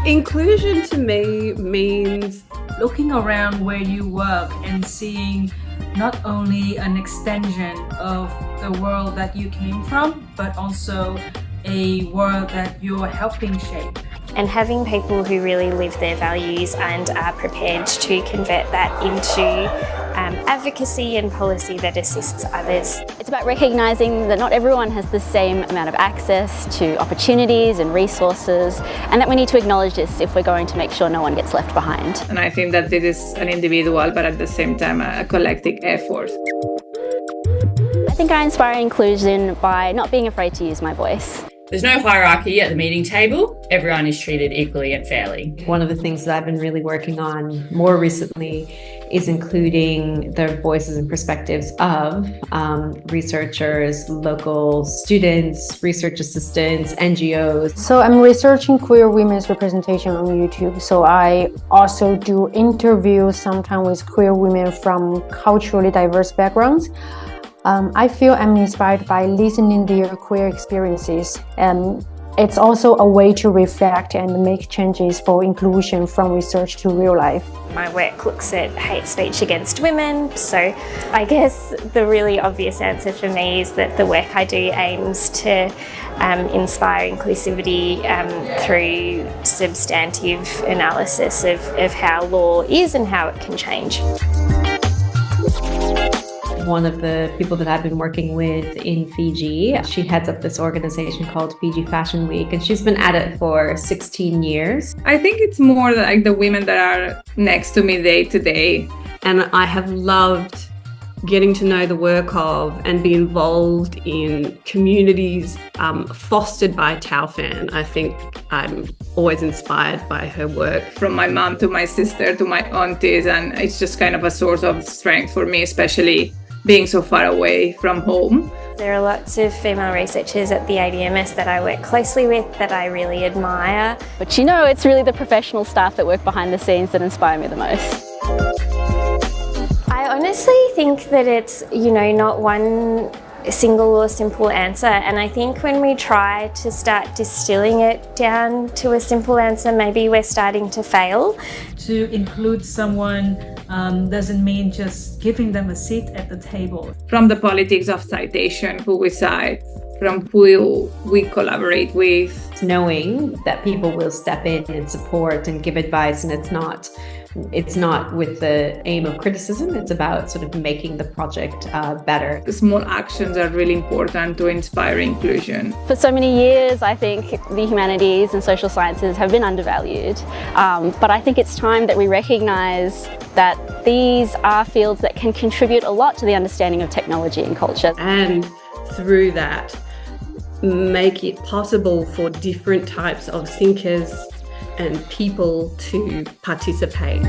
Inclusion to me means looking around where you work and seeing not only an extension of the world that you came from, but also a world that you're helping shape. And having people who really live their values and are prepared to convert that into advocacy and policy that assists others. It's about recognising that not everyone has the same amount of access to opportunities and resources, and that we need to acknowledge this if we're going to make sure no one gets left behind. And I think that this is an individual, but at the same time, a collective effort. I think I inspire inclusion by not being afraid to use my voice. There's no hierarchy at the meeting table. Everyone is treated equally and fairly. One of the things that I've been really working on more recently is including the voices and perspectives of researchers, local students, research assistants, NGOs. So I'm researching queer women's representation on YouTube. So I also do interviews sometimes with queer women from culturally diverse backgrounds. I feel I'm inspired by listening to their queer experiences, and it's also a way to reflect and make changes for inclusion from research to real life. My work looks at hate speech against women, so I guess the really obvious answer for me is that the work I do aims to inspire inclusivity through substantive analysis of how law is and how it can change. One of the people that I've been working with in Fiji, she heads up this organization called Fiji Fashion Week, and she's been at it for 16 years. I think it's more like the women that are next to me day to day. And I have loved getting to know the work of and be involved in communities fostered by Thao Phan. I think I'm always inspired by her work. From my mom to my sister to my aunties, and it's just kind of a source of strength for me, especially being so far away from home. There are lots of female researchers at the ADM+S that I work closely with that I really admire. But you know, it's really the professional staff that work behind the scenes that inspire me the most. I honestly think that it's, not one single or simple answer, and I think when we try to start distilling it down to a simple answer, maybe we're starting to fail. To include someone doesn't mean just giving them a seat at the table. From the politics of citation, who we cite, from who we collaborate with. Knowing that people will step in and support and give advice, and it's not with the aim of criticism, it's about sort of making the project better. The small actions are really important to inspire inclusion. For so many years, I think the humanities and social sciences have been undervalued, but I think it's time that we recognise that these are fields that can contribute a lot to the understanding of technology and culture. And through that, make it possible for different types of thinkers and people to participate.